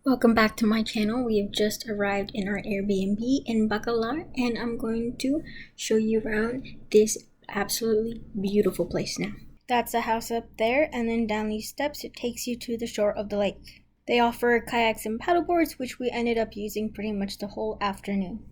Welcome back to my channel. We have just arrived in our Airbnb in Bacalar, and I'm going to show you around this absolutely beautiful place now. That's a house up there, and then down these steps it takes you to the shore of the lake. They offer kayaks and paddleboards, which we ended up using pretty much the whole afternoon.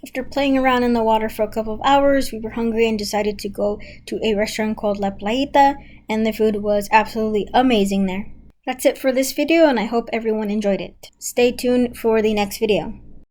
After playing around in the water for a couple of hours, we were hungry and decided to go to a restaurant called La Playita, and the food was absolutely amazing there. That's it for this video, and I hope everyone enjoyed it. Stay tuned for the next video.